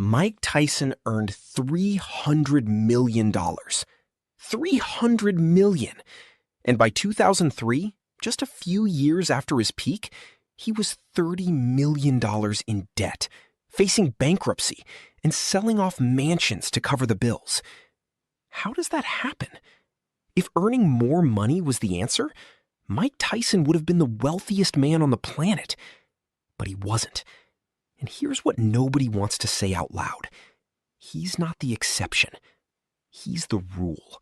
Mike Tyson earned $300 million. $300 million. And by 2003, just a few years after his peak, he was $30 million in debt, facing bankruptcy and selling off mansions to cover the bills. How does that happen? If earning more money was the answer, Mike Tyson would have been the wealthiest man on the planet. But he wasn't. And here's what nobody wants to say out loud. He's not the exception. He's the rule.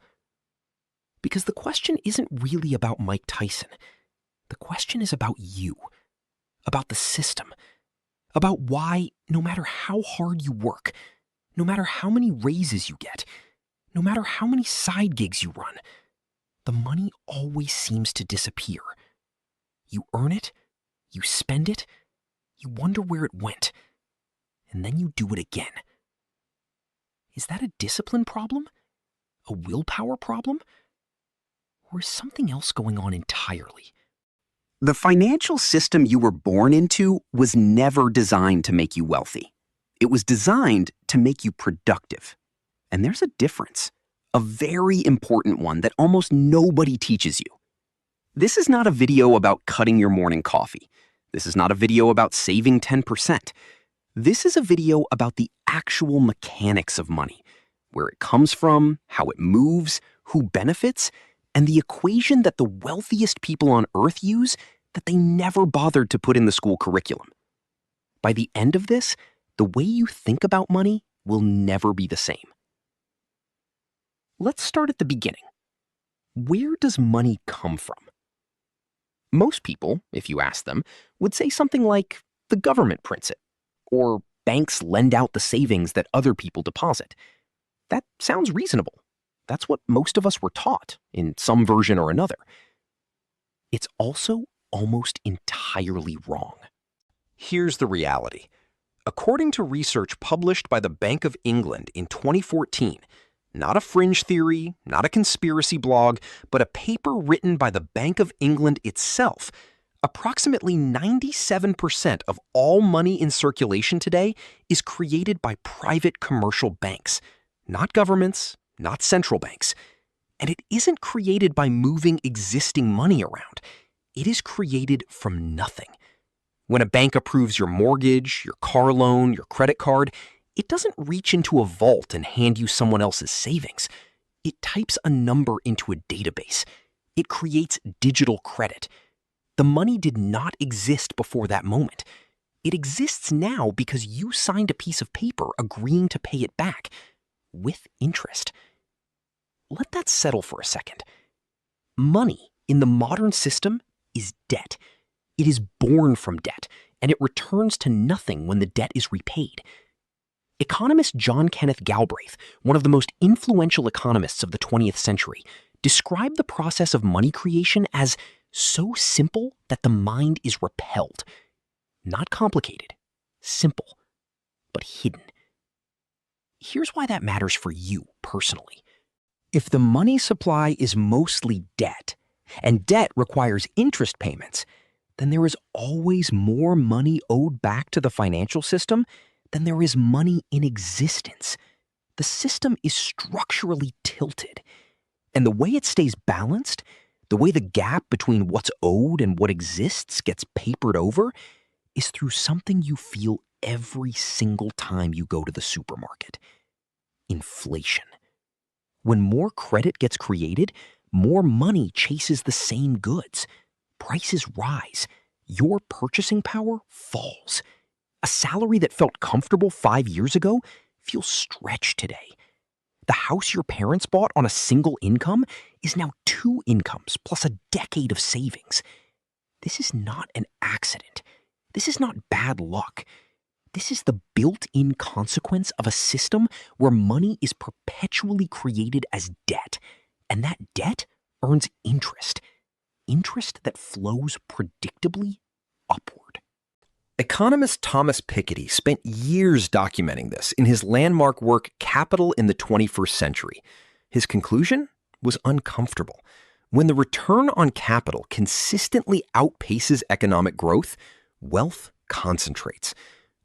Because the question isn't really about Mike Tyson. The question is about you, about the system, about why, no matter how hard you work, no matter how many raises you get, no matter how many side gigs you run, the money always seems to disappear. You earn it, you spend it, you wonder where it went, and then you do it again. Is that a discipline problem? A willpower problem? Or is something else going on entirely? The financial system you were born into was never designed to make you wealthy. It was designed to make you productive. And there's a difference, a very important one that almost nobody teaches you. This is not a video about cutting your morning coffee. This is not a video about saving 10%. This is a video about the actual mechanics of money, where it comes from, how it moves, who benefits, and the equation that the wealthiest people on Earth use that they never bothered to put in the school curriculum. By the end of this, the way you think about money will never be the same. Let's start at the beginning. Where does money come from? Most people, if you ask them, would say something like, the government prints it, or banks lend out the savings that other people deposit. That sounds reasonable. That's what most of us were taught in some version or another. It's also almost entirely wrong. Here's the reality. According to research published by the Bank of England in 2014, not a fringe theory, not a conspiracy blog, but a paper written by the Bank of England itself, approximately 97% of all money in circulation today is created by private commercial banks, not governments, not central banks. And it isn't created by moving existing money around. It is created from nothing. When a bank approves your mortgage, your car loan, your credit card, it doesn't reach into a vault and hand you someone else's savings. It types a number into a database. It creates digital credit. The money did not exist before that moment. It exists now because you signed a piece of paper agreeing to pay it back with interest. Let that settle for a second. Money in the modern system is debt. It is born from debt, and it returns to nothing when the debt is repaid. Economist John Kenneth Galbraith, one of the most influential economists of the 20th century, described the process of money creation as so simple that the mind is repelled. Not complicated, simple, but hidden. Here's why that matters for you personally. If the money supply is mostly debt, and debt requires interest payments, then there is always more money owed back to the financial system than there is money in existence. The system is structurally tilted. And the way it stays balanced, the way the gap between what's owed and what exists gets papered over, is through something you feel every single time you go to the supermarket. Inflation. When more credit gets created, more money chases the same goods. Prices rise. Your purchasing power falls. A salary that felt comfortable 5 years ago feels stretched today. The house your parents bought on a single income is now 2 incomes plus a decade of savings. This is not an accident. This is not bad luck. This is the built-in consequence of a system where money is perpetually created as debt, and that debt earns interest. Interest that flows predictably upward. Economist Thomas Piketty spent years documenting this in his landmark work Capital in the 21st Century. His conclusion was uncomfortable. When the return on capital consistently outpaces economic growth, wealth concentrates.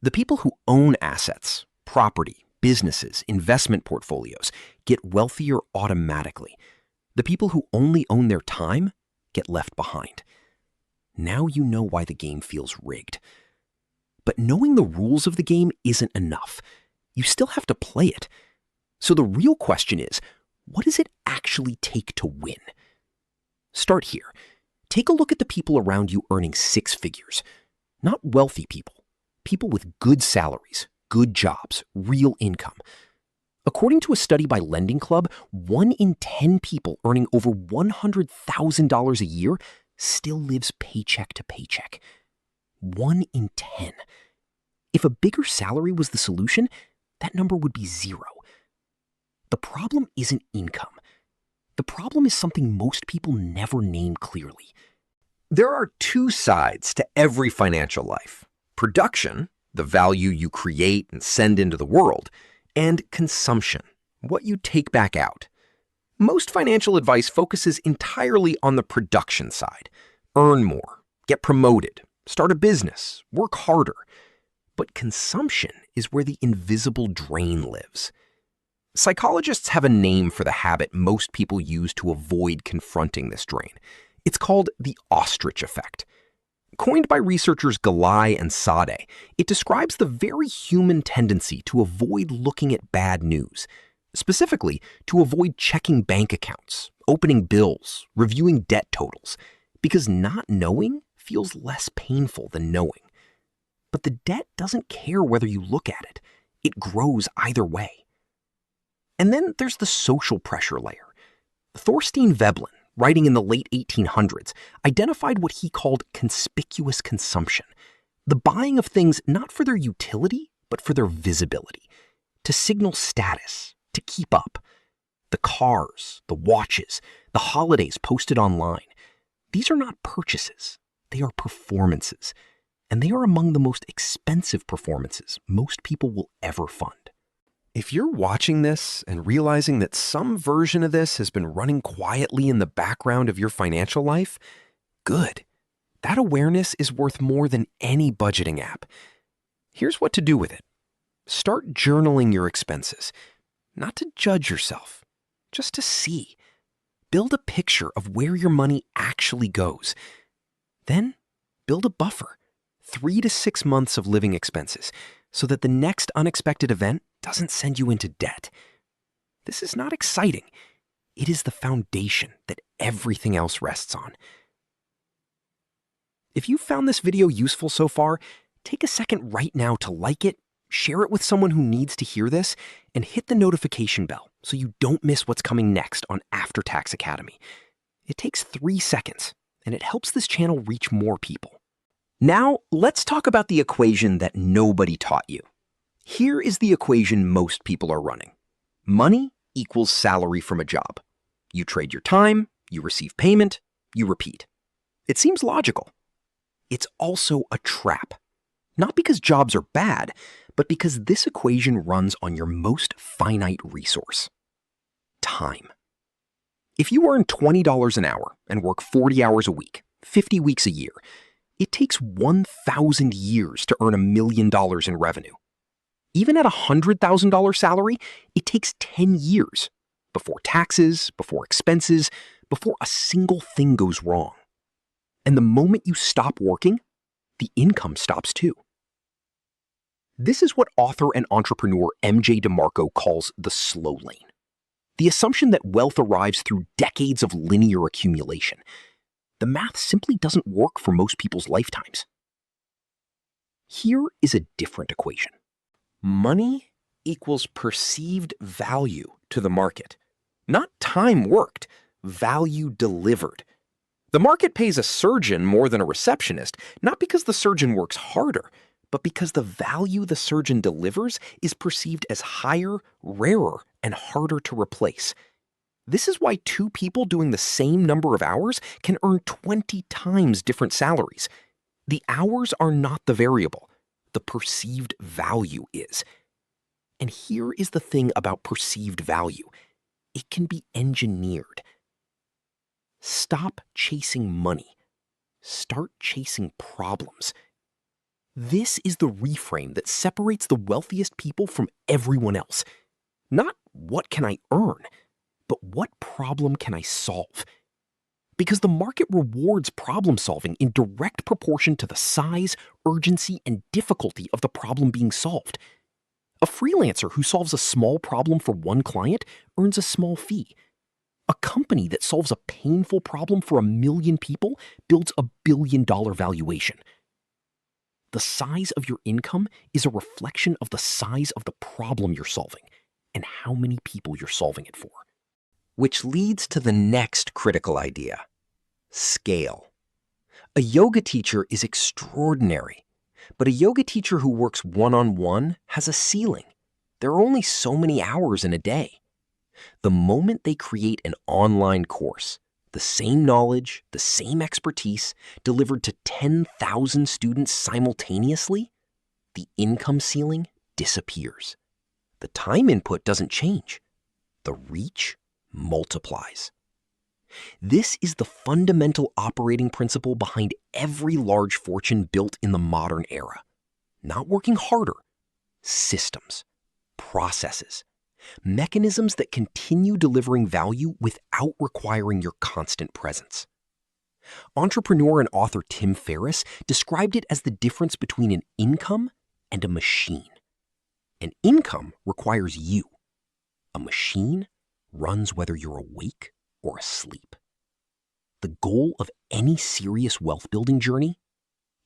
The people who own assets, Property, businesses, investment portfolios get wealthier automatically. The people who only own their time get left behind. Now you know why the game feels rigged. But knowing the rules of the game isn't enough. You still have to play it. So the real question is, what does it actually take to win? Start here. Take a look at the people around you earning six figures. Not wealthy people. People with good salaries, good jobs, real income. According to a study by Lending Club, 1 in 10 people earning over $100,000 a year still lives paycheck to paycheck. 1 in 10. If a bigger salary was the solution, that number would be 0. The problem isn't income. The problem is something most people never name clearly. There are two sides to every financial life: production, the value you create and send into the world, and consumption, what you take back out. Most financial advice focuses entirely on the production side. Earn more, get promoted, start a business, work harder. But consumption is where the invisible drain lives. Psychologists have a name for the habit most people use to avoid confronting this drain. It's called the ostrich effect. Coined by researchers Galai and Sade, it describes the very human tendency to avoid looking at bad news, specifically to avoid checking bank accounts, opening bills, reviewing debt totals, because not knowing feels less painful than knowing. But the debt doesn't care whether you look at it. It grows either way. And then there's the social pressure layer. Thorstein Veblen, writing in the late 1800s, identified what he called conspicuous consumption, the buying of things not for their utility, but for their visibility, to signal status, to keep up. The cars, the watches, the holidays posted online. These are not purchases, they are performances, and they are among the most expensive performances most people will ever fund. If you're watching this and realizing that some version of this has been running quietly in the background of your financial life, good. That awareness is worth more than any budgeting app. Here's what to do with it. Start journaling your expenses, not to judge yourself, just to see. Build a picture of where your money actually goes. Then build a buffer, 3 to 6 months of living expenses, so that the next unexpected event doesn't send you into debt. This is not exciting. It is the foundation that everything else rests on. If you found this video useful so far, take a second right now to like it, share it with someone who needs to hear this, and hit the notification bell so you don't miss what's coming next on After Tax Academy. It takes 3 seconds, and it helps this channel reach more people. Now, let's talk about the equation that nobody taught you. Here is the equation most people are running. Money equals salary from a job. You trade your time, you receive payment, you repeat. It seems logical. It's also a trap. Not because jobs are bad, but because this equation runs on your most finite resource: time. If you earn $20 an hour and work 40 hours a week, 50 weeks a year, it takes 1,000 years to earn $1 million in revenue. Even at a $100,000 salary, it takes 10 years before taxes, before expenses, before a single thing goes wrong. And the moment you stop working, the income stops too. This is what author and entrepreneur MJ DeMarco calls the slow lane. The assumption that wealth arrives through decades of linear accumulation. The math simply doesn't work for most people's lifetimes. Here is a different equation. Money equals perceived value to the market. Not time worked, value delivered. The market pays a surgeon more than a receptionist, not because the surgeon works harder, but because the value the surgeon delivers is perceived as higher, rarer, and harder to replace. This is why 2 people doing the same number of hours can earn 20 times different salaries. The hours are not the variable. The perceived value is. And here is the thing about perceived value. It can be engineered. Stop chasing money. Start chasing problems. This is the reframe that separates the wealthiest people from everyone else. Not what can I earn, but what problem can I solve? Because the market rewards problem solving in direct proportion to the size, urgency, and difficulty of the problem being solved. A freelancer who solves a small problem for one client earns a small fee. A company that solves a painful problem for 1 million people builds a billion-dollar valuation. The size of your income is a reflection of the size of the problem you're solving and how many people you're solving it for. Which leads to the next critical idea: scale. A yoga teacher is extraordinary, but a yoga teacher who works one-on-one has a ceiling. There are only so many hours in a day. The moment they create an online course, the same knowledge, the same expertise, delivered to 10,000 students simultaneously, the income ceiling disappears. The time input doesn't change. The reach multiplies. This is the fundamental operating principle behind every large fortune built in the modern era. Not working harder, systems, processes, mechanisms that continue delivering value without requiring your constant presence. Entrepreneur and author Tim Ferriss described it as the difference between an income and a machine. An income requires you. A machine runs whether you're awake or asleep. The goal of any serious wealth-building journey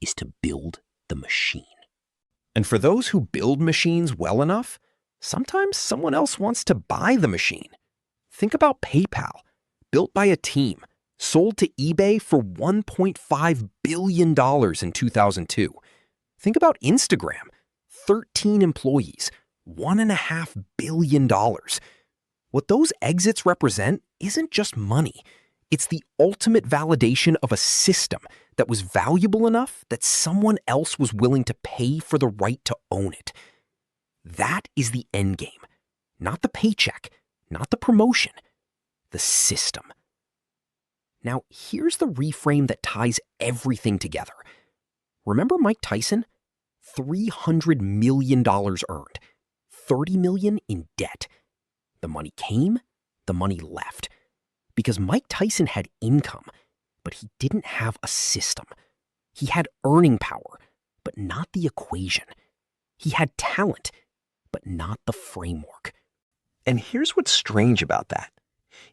is to build the machine. And for those who build machines well enough, sometimes someone else wants to buy the machine. Think about PayPal, built by a team, sold to eBay for $1.5 billion in 2002. Think about Instagram, 13 employees, $1.5 billion. What those exits represent isn't just money. It's the ultimate validation of a system that was valuable enough that someone else was willing to pay for the right to own it. That is the end game, not the paycheck, not the promotion, the system. Now, here's the reframe that ties everything together. Remember Mike Tyson? $300 million earned, $30 million in debt. The money came, the money left. Because Mike Tyson had income, but he didn't have a system. He had earning power, but not the equation. He had talent, but not the framework. And here's what's strange about that.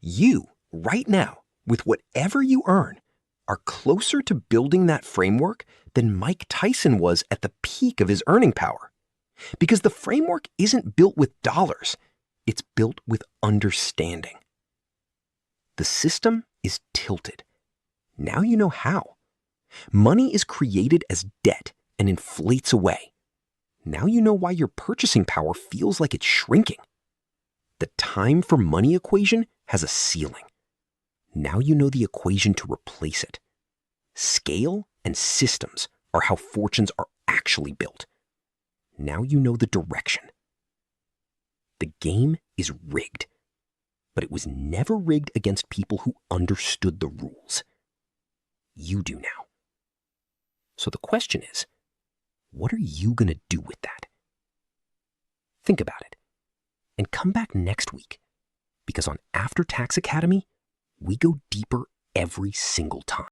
You, right now, with whatever you earn, are closer to building that framework than Mike Tyson was at the peak of his earning power. Because the framework isn't built with dollars, it's built with understanding. The system is tilted. Now you know how. Money is created as debt and inflates away. Now you know why your purchasing power feels like it's shrinking. The time for money equation has a ceiling. Now you know the equation to replace it. Scale and systems are how fortunes are actually built. Now you know the direction. The game is rigged, but it was never rigged against people who understood the rules. You do now. So the question is, what are you going to do with that? Think about it, and come back next week, because on After Tax Academy, we go deeper every single time.